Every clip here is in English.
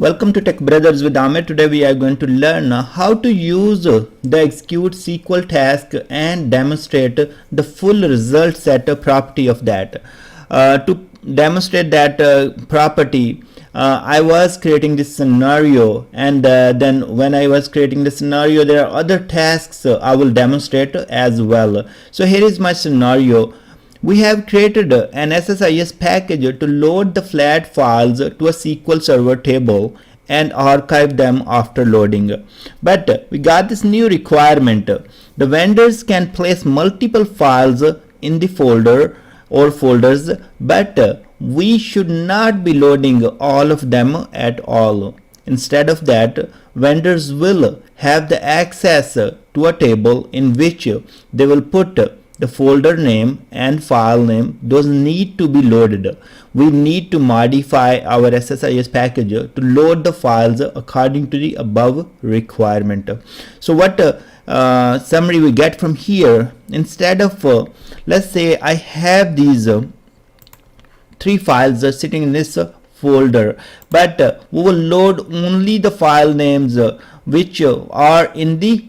Welcome to Tech Brothers with Amir. Today we are going to learn how to use the Execute SQL Task and demonstrate the full result set property of that. To demonstrate that property, I was creating this scenario, and then when I was creating the scenario, there are other tasks I will demonstrate as well. So here is my scenario. We have created an SSIS package to load the flat files to a SQL Server table and archive them after loading. But we got this new requirement. The vendors can place multiple files in the folder or folders, but we should not be loading all of them at all. Instead of that, vendors will have the access to a table in which they will put the folder name and file name. Those need to be loaded. We need to modify our SSIS package to load the files according to the above requirement. So what summary we get from here, instead of let's say I have these three files sitting in this folder, but we will load only the file names which are in the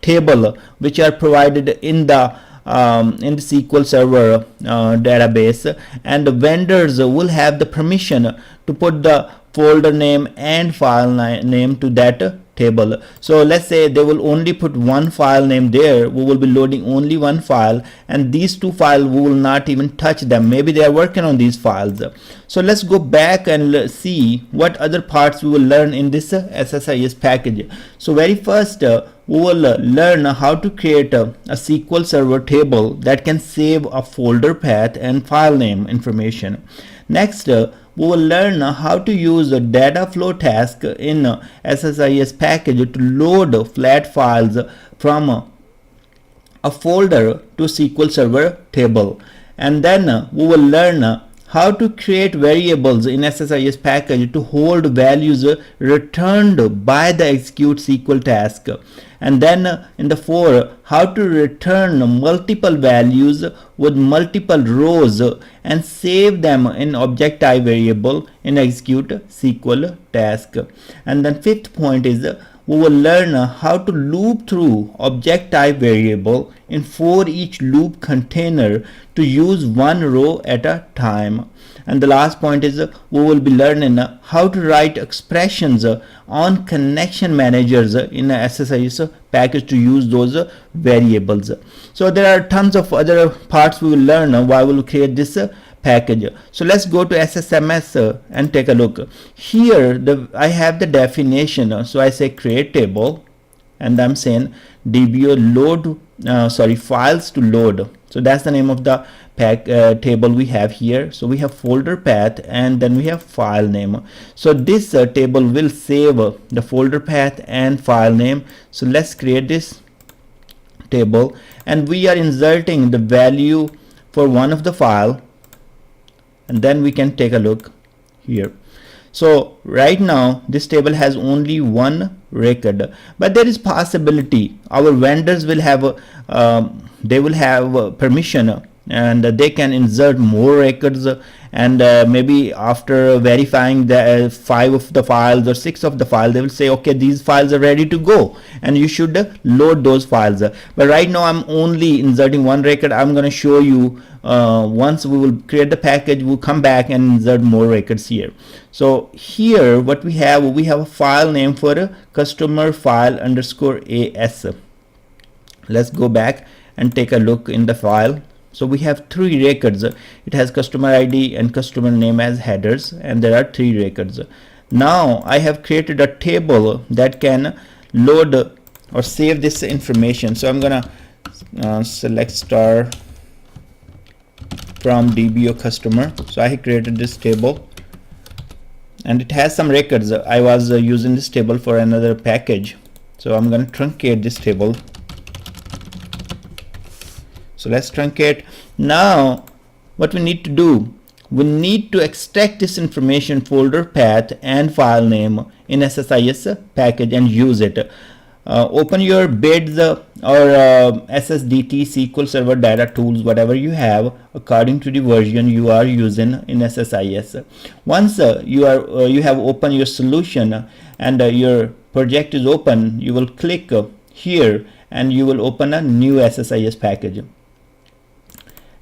table, which are provided in the SQL Server database, and the vendors will have the permission to put the folder name and file name to that table. So let's say they will only put one file name there. We will be loading only one file, and these two files we will not even touch them. Maybe they are working on these files. So let's go back and see what other parts we will learn in this SSIS package. So very first we will learn how to create a SQL Server table that can save a folder path and file name information. Next, we will learn how to use a data flow task in SSIS package to load flat files from a folder to SQL Server table. And then we will learn how to create variables in SSIS package to hold values returned by the Execute SQL task. And then in the 4, how to return multiple values with multiple rows and save them in object type variable in Execute SQL task. And then 5th point is we will learn how to loop through object type variable in for each loop container to use one row at a time. And the last point is we will be learning how to write expressions on connection managers in SSIS package to use those variables. So there are tons of other parts we will learn while we will create this package. So let's go to SSMS and take a look. Here I have the definition. So I say create table, and I'm saying DBO load files to load. So that's the name of the table we have here. So we have folder path, and then we have file name. So this table will save the folder path and file name. So let's create this table, and we are inserting the value for one of the file, and then we can take a look here. So right now this table has only one record, but there is possibility our vendors will have permission, and they can insert more records, and maybe after verifying the 5 of the files or 6 of the files, they will say, okay, these files are ready to go and you should load those files. But right now I'm only inserting one record. I'm going to show you once we will create the package, we'll come back and insert more records here. So here what we have a file name for customer file underscore AS. Let's go back and take a look in the file. So we have 3 records. It has customer ID and customer name as headers, and there are 3 records. Now I have created a table that can load or save this information. So I'm gonna select star from DBO customer. So I have created this table, and it has some records. I was using this table for another package, so I'm going to truncate this table. So let's truncate. Now what we need to do, we need to extract this information, folder path and file name, in SSIS package and use it. open your bids or SSDT SQL Server data tools, whatever you have according to the version you are using in SSIS. Once you have opened your solution and your project is open, you will click here and you will open a new SSIS package.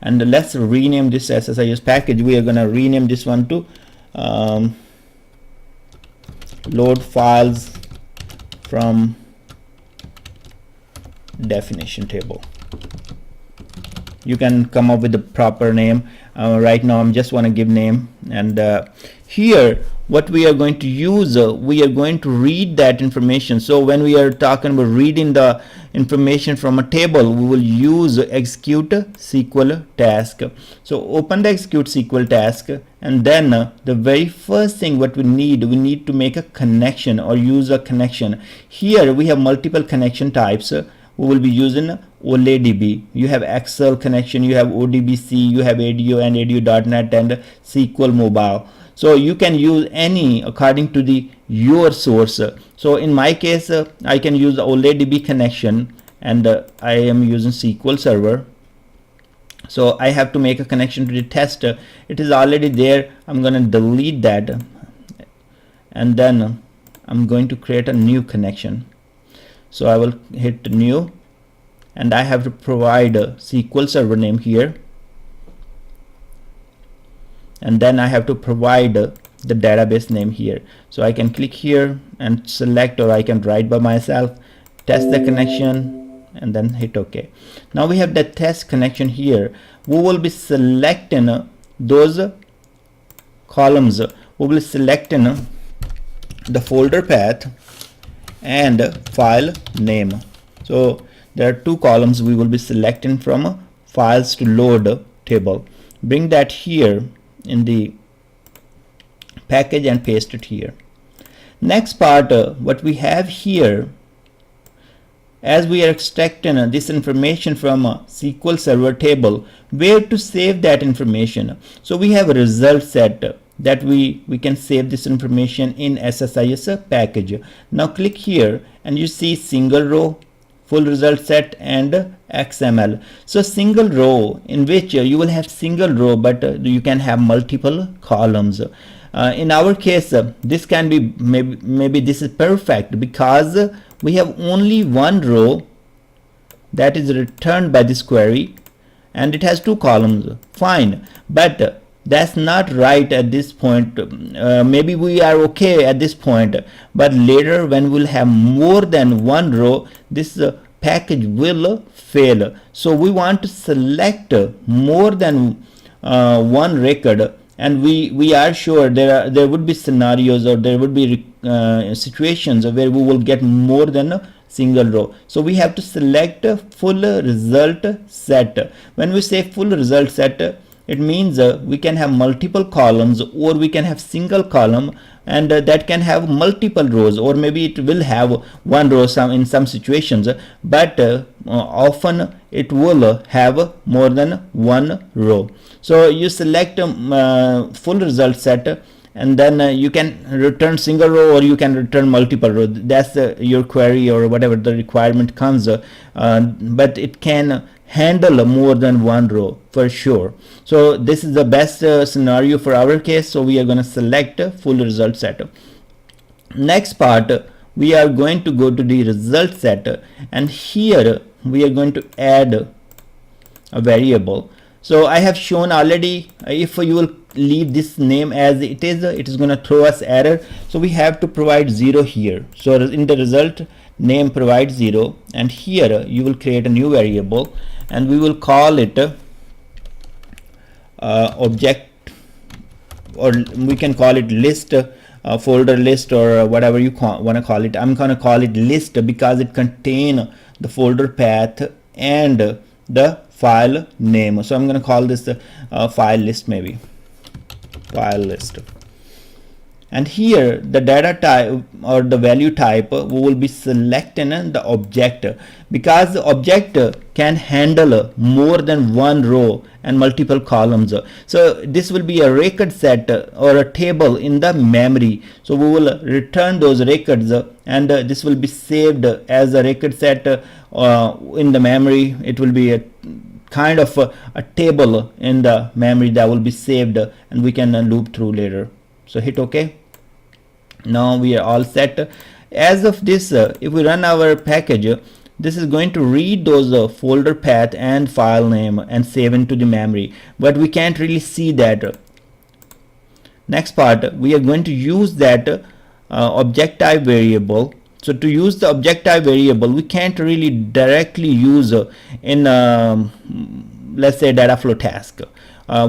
And let's rename this SSIS package. We are going to rename this one to load files from definition table. You can come up with the proper name. Right now I'm just want to give name, and here what we are going to use, we are going to read that information. So when we are talking about reading the information from a table, we will use Execute SQL Task. So open the Execute SQL Task, and then the very first thing what we need to make a connection or use a connection. Here we have multiple connection types. We will be using OLEDB. You have Excel connection, you have ODBC, you have ADO and ADO.NET and SQL Mobile. So you can use any according to your source. So in my case, I can use the OLEDB connection, and I am using SQL Server. So I have to make a connection to the test. It is already there. I'm going to delete that, and then I'm going to create a new connection. So I will hit new, and I have to provide a SQL Server name here, and then I have to provide the database name here. So I can click here and select, or I can write by myself, test the connection, and then hit OK. Now we have the test connection here. We will be selecting those columns. We will be selecting the folder path and file name. So there are two columns we will be selecting from files to load table. Bring that here in the package and paste it here. Next part, what we have here, as we are extracting this information from a SQL Server table, where to save that information. So we have a result set that we can save this information in SSIS package. Now click here and you see single row, full result set, and XML. So single row, in which you will have single row, but you can have multiple columns. In our case, this can be maybe this is perfect because we have only one row that is returned by this query, and it has two columns. Fine, but that's not right at this point. Maybe we are okay at this point, but later when we'll have more than one row, this package will fail. So we want to select more than one record, and we are sure there would be scenarios, or there would be situations where we will get more than a single row. So we have to select a full result set. When we say full result set, it means we can have multiple columns, or we can have single column, and that can have multiple rows, or maybe it will have one row in some situations, but often it will have more than one row. So you select full result set, and then you can return single row, or you can return multiple row. That's your query or whatever the requirement comes, but it can handle more than one row for sure. So this is the best scenario for our case. So we are going to select full result set. Next part, we are going to go to the result set, and here we are going to add a variable. So I have shown already, if you will leave this name as it is going to throw us error. So we have to provide 0 here. So in the result name, provide 0, and here you will create a new variable, and we will call it object, or we can call it list, folder list, or whatever you want to call it. I'm going to call it list because it contains the folder path and the file name. So I'm going to call this file list, maybe file list. And here the data type or the value type we will be selecting the object, because the object can handle more than one row and multiple columns. So this will be a record set or a table in the memory. So we will return those records, and this will be saved as a record set in the memory. It will be a kind of a table in the memory that will be saved, and we can loop through later. So hit OK. Now we are all set. As of this, if we run our package, this is going to read those folder path and file name and save into the memory, but we can't really see that. Next part, we are going to use that object type variable. So to use the object type variable, we can't really directly use in let's say data flow task.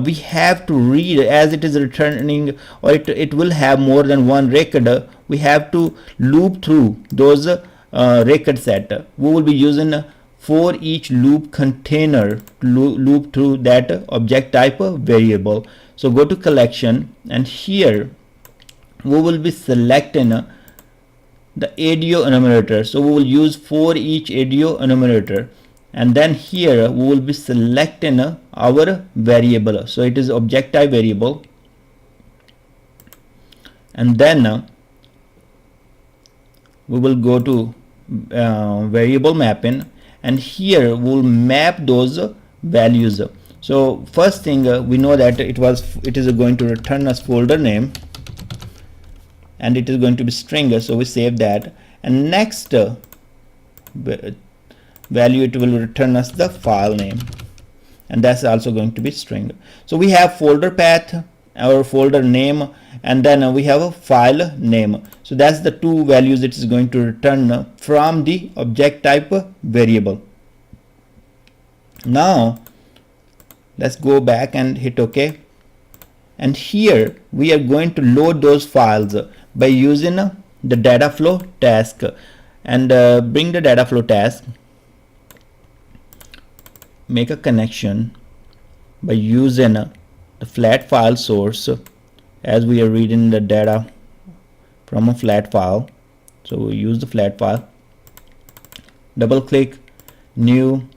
We have to read as it is returning, or it will have more than one record. We have to loop through those record set. We will be using for each loop container to loop through that object type variable. So go to collection, and here we will be selecting the ADO enumerator. So we will use for each ADO enumerator, and then here we will be selecting our variable. So it is object type variable, and then we will go to variable mapping, and here we will map those values. So first thing, we know that it is going to return us folder name, and it is going to be string, so we save that. And next value, it will return us the file name, and that's also going to be string. So we have folder path, our folder name, and then we have a file name. So that's the two values it is going to return from the object type variable. Now let's go back and hit OK, and here we are going to load those files by using the data flow task. And bring the data flow task, make a connection by using the flat file source, as we are reading the data from a flat file. So we use the flat file, double click, new,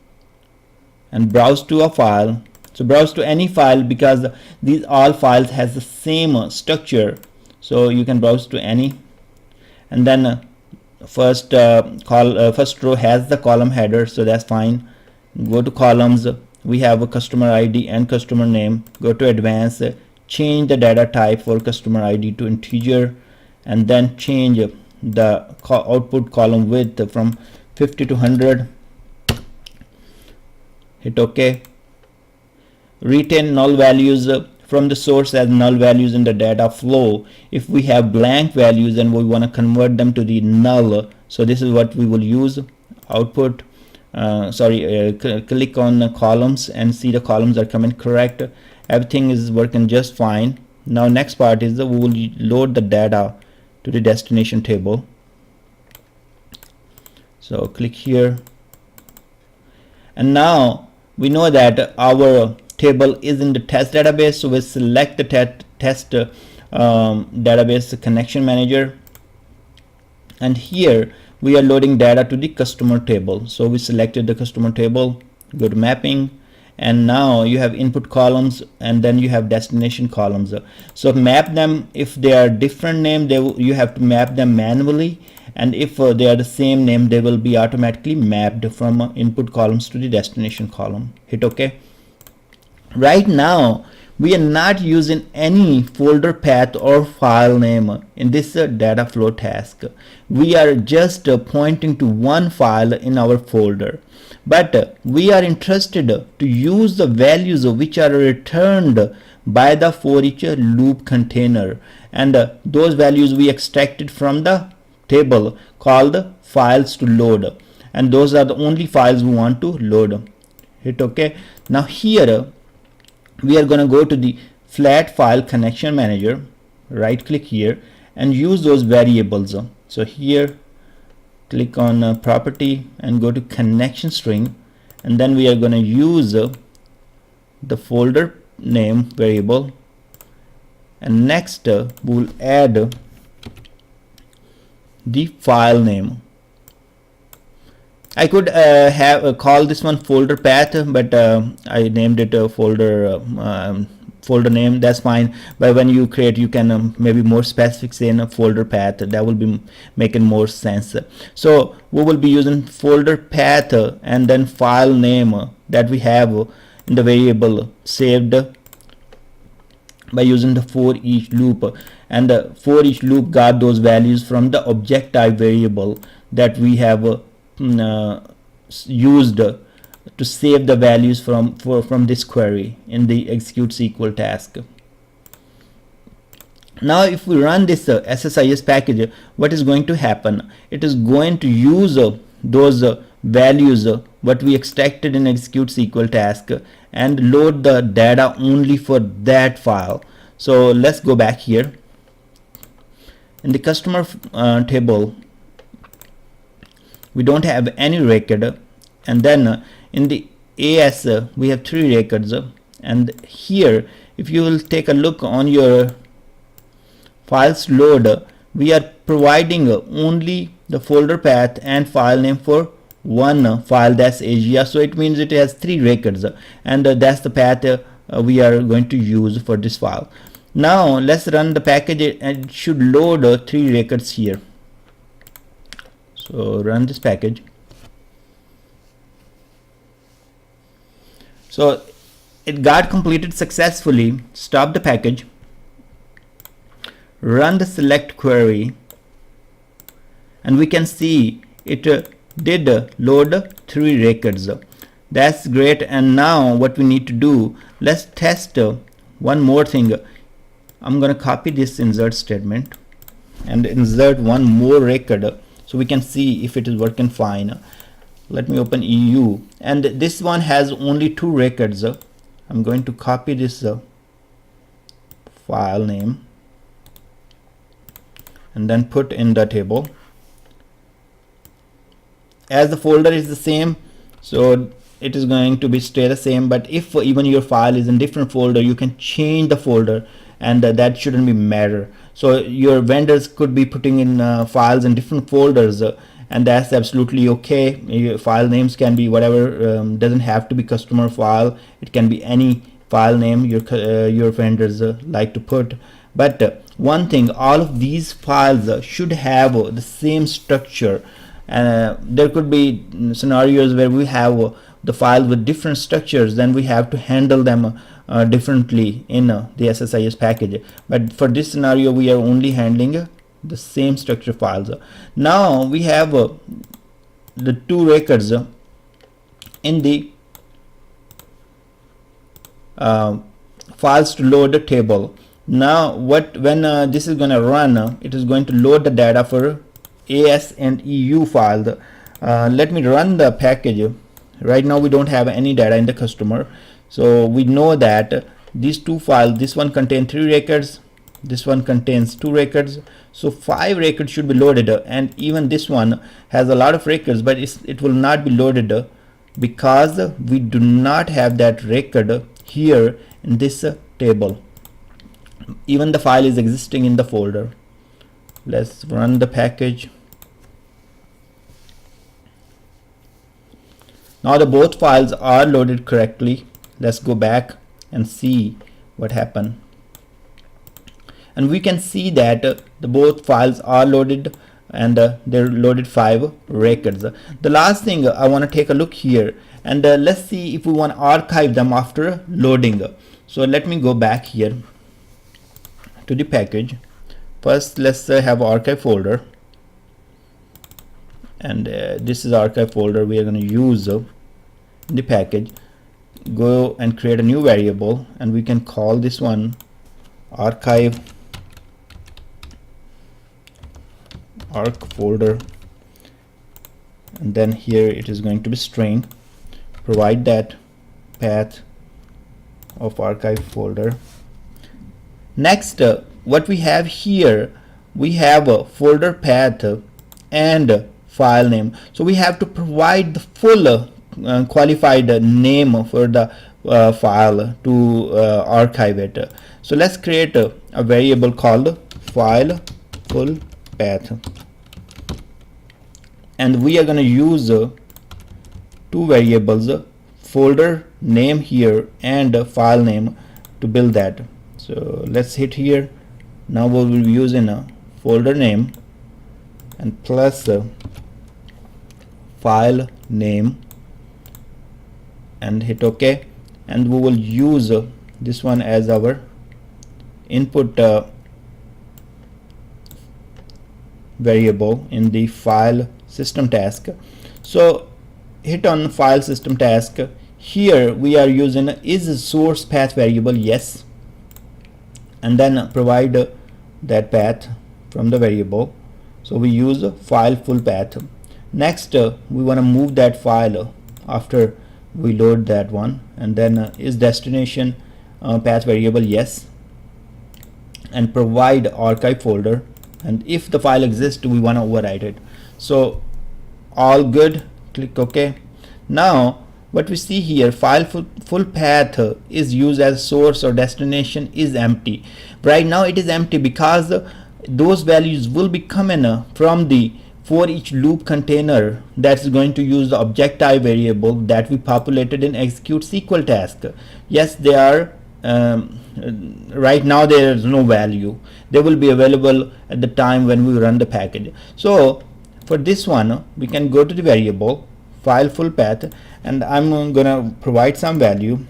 and browse to a file. So browse to any file, because these all files has the same structure, so you can browse to any. And then first row has the column header, so that's fine. Go to columns, we have a customer ID and customer name. Go to advanced, change the data type for customer ID to integer, and then change the output column width from 50 to 100. Hit OK. Retain null values from the source as null values in the data flow. If we have blank values and we want to convert them to the null, so this is what we will use. Output, click on the columns and see the columns are coming correct. Everything is working just fine. Now next part is we will load the data to the destination table. So click here, and now we know that our table is in the test database, so we select the test database connection manager, and here we are loading data to the customer table. So we selected the customer table, go to mapping, and now you have input columns, and then you have destination columns. So map them. If they are different name, you have to map them manually, and if they are the same name, they will be automatically mapped from input columns to the destination column. Hit OK. Right now we are not using any folder path or file name in this data flow task. We are just pointing to one file in our folder, but we are interested to use the values which are returned by the for each loop container, and those values we extracted from the table called files to load, and those are the only files we want to load. Hit OK. Now here we are going to go to the flat file connection manager, right click here, and use those variables. So here click on property and go to connection string, and then we are going to use the folder name variable, and next we'll add the file name. I could have call this one folder path, but I named it folder name. That's fine, but when you create, you can maybe more specific, say in a folder path. That will be making more sense. So we will be using folder path and then file name that we have in the variable saved by using the for each loop, and the for each loop got those values from the object type variable that we have used to save the values from this query in the execute SQL task. Now if we run this SSIS package, what is going to happen? It is going to use those values what we extracted in execute SQL task and load the data only for that file. So let's go back here in the customer table. We don't have any record, and then in the AS we have 3 records, and here if you will take a look on your files load, we are providing only the folder path and file name for one file, that's Asia. So it means it has 3 records, and that's the path we are going to use for this file. Now let's run the package, and it should load 3 records here. So run this package. So it got completed successfully. Stop the package, run the select query, and we can see it did load 3 records. That's great. And now what we need to do, let's test one more thing. I'm gonna copy this insert statement and insert one more record so we can see if it is working fine. Let me open EU, and this one has only 2 records. I'm going to copy this file name and then put in the table. As the folder is the same, so it is going to be stay the same, but if even your file is in different folder, you can change the folder, and that shouldn't be matter. So your vendors could be putting in files in different folders, and that's absolutely okay. Your file names can be whatever, doesn't have to be customer file, it can be any file name your vendors like to put. But one thing, all of these files should have the same structure. There could be scenarios where we have the file with different structures, then we have to handle them differently in the SSIS package. But for this scenario, we are only handling the same structure files. Now we have the 2 records in the files to load table. Now when this is going to run, it is going to load the data for AS and EU files. Let me run the package. Right now we don't have any data in the customer, so we know that these 2 files, this one contains 3 records, this one contains 2 records, so 5 records should be loaded, and even this one has a lot of records, but it will not be loaded because we do not have that record here in this table. Even the file is existing in the folder. Let's run the package. Now the both files are loaded correctly. Let's go back and see what happened. And we can see that the both files are loaded, and they're loaded 5 records. The last thing I want to take a look here, and let's see if we want to archive them after loading. So let me go back here to the package. First let's have archive folder, and this is archive folder we are going to use in the package. Go and create a new variable, and we can call this one archive arc folder, and then here it is going to be string. Provide that path of archive folder. Next, what we have here, we have a folder path and file name. So we have to provide the full qualified name for the file to archive it. So let's create a variable called file full path, and we are going to use two variables, folder name here and file name, to build that. So let's hit here. Now we will be using a folder name and plus file name, and hit OK, and we will use this one as our input variable in the file system task. So hit on file system task. Here we are using is source path variable, yes, and then provide that path from the variable. So we use file full path. Next we want to move that file after we load that one, and then is destination path variable, yes, and provide archive folder, and if the file exists we want to overwrite it. So all good, click OK. Now what we see here, file full path is used as source or destination is empty. Right now it is empty because those values will be coming from the for each loop container that's going to use the objective variable that we populated in Execute SQL Task. Yes, they are right now there is no value. They will be available at the time when we run the package. So for this one we can go to the variable file full path, and I'm gonna provide some value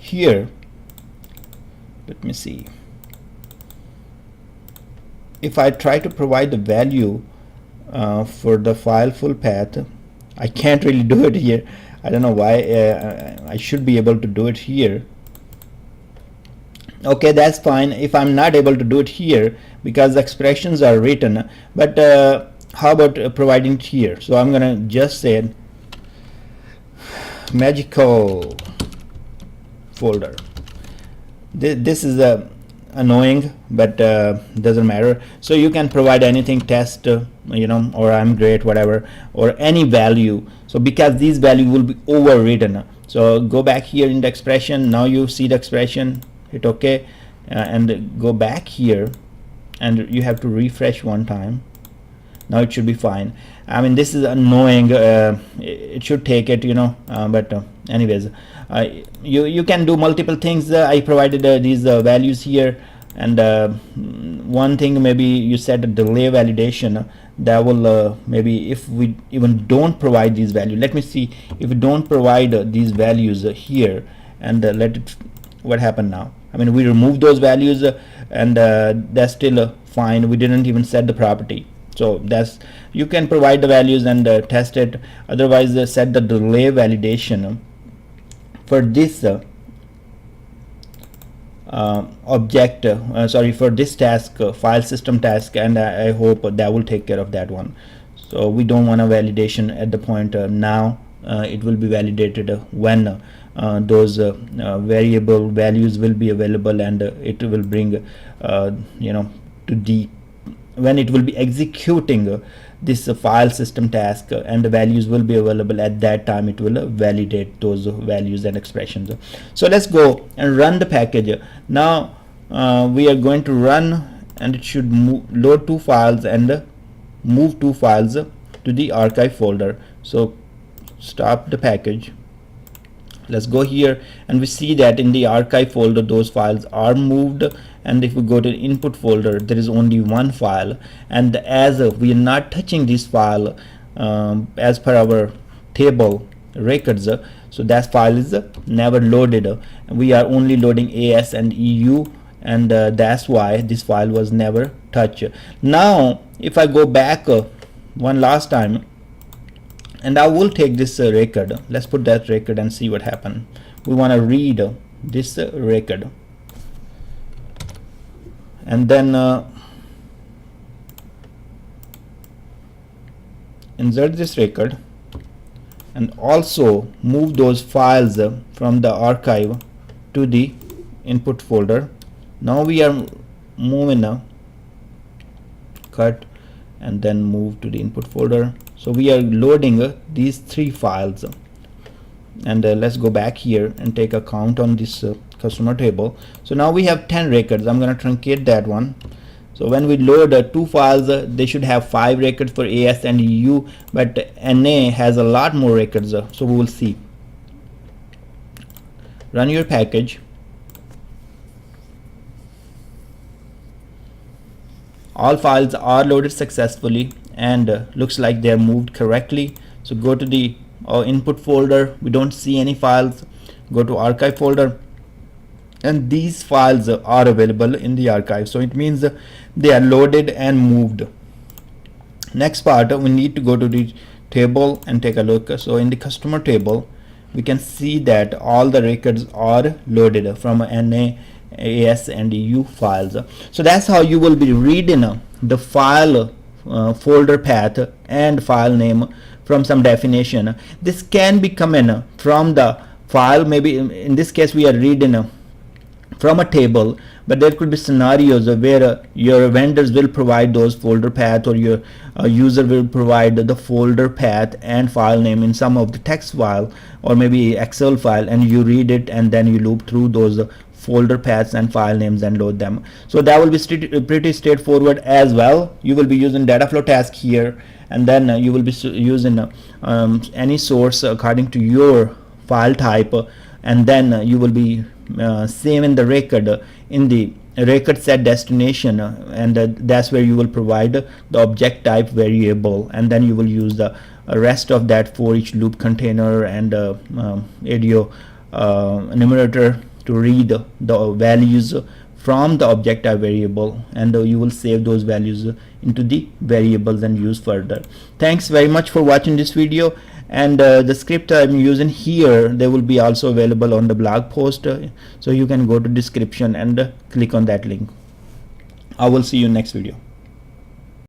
here. Let me see. If I try to provide the value for the file full path, I can't really do it here. I don't know why. I should be able to do it here. Okay, that's fine if I'm not able to do it here because the expressions are written, but how about providing it here? So I'm gonna just say magical folder. This is annoying, but doesn't matter. So you can provide anything, test or I'm great, whatever, or any value. So because these value will be overwritten, so go back here in the expression. Now you see the expression, hit OK, and go back here, and you have to refresh one time. Now it should be fine. I mean, this is annoying. It should take it, but anyways, you can do multiple things. I provided these values here, and one thing, maybe you set a delay validation that will maybe if we even don't provide these values. Let me see if we don't provide these values here, and let it, what happened now. I mean, we remove those values, and that's still fine. We didn't even set the property. So that's, you can provide the values and test it. Otherwise set the delay validation for this object, for this task, file system task, and I hope that will take care of that one. So we don't want a validation at the point now. It will be validated when those variable values will be available, and it will bring to the, when it will be executing this file system task, and the values will be available at that time, it will validate those values and expressions. So let's go and run the package. Now we are going to run, and it should load two files and move two files to the archive folder. So stop the package. Let's go here, and we see that in the archive folder those files are moved, and if we go to the input folder there is only one file, and as we are not touching this file as per our table records, so that file is never loaded. We are only loading AS and EU, and that's why this file was never touched. Now if I go back one last time, and I will take this record, let's put that record and see what happened. We want to read this record, and then insert this record, and also move those files from the archive to the input folder. Now we are moving cut and then move to the input folder. So we are loading these three files. and let's go back here and take a count on this customer table. So now we have 10 records. I'm going to truncate that one. So when we load two files, they should have 5 records for AS and EU, but NA has a lot more records, so we will see. Run your package. All files are loaded successfully and looks like they're moved correctly. So go to the input folder. We don't see any files. Go to archive folder, and these files are available in the archive, so it means they are loaded and moved. Next part, we need to go to the table and take a look. So in the customer table, we can see that all the records are loaded from NA, AS and EU files. So that's how you will be reading the file folder path and file name from some definition. This can be coming from the file. Maybe in this case we are reading from a table, but there could be scenarios where your vendors will provide those folder path, or your user will provide the folder path and file name in some of the text file or maybe Excel file, and you read it and then you loop through those folder paths and file names and load them. So that will be pretty straightforward as well. You will be using data flow task here, and then you will be using any source according to your file type, and then you will be saving the record in the record set destination, and that's where you will provide the object type variable, and then you will use the rest of that for each loop container and ADO enumerator to read the values from the object type variable, and you will save those values into the variables and use further. Thanks very much for watching this video, and the script I'm using here, they will be also available on the blog post, so you can go to description and click on that link. I will see you next video.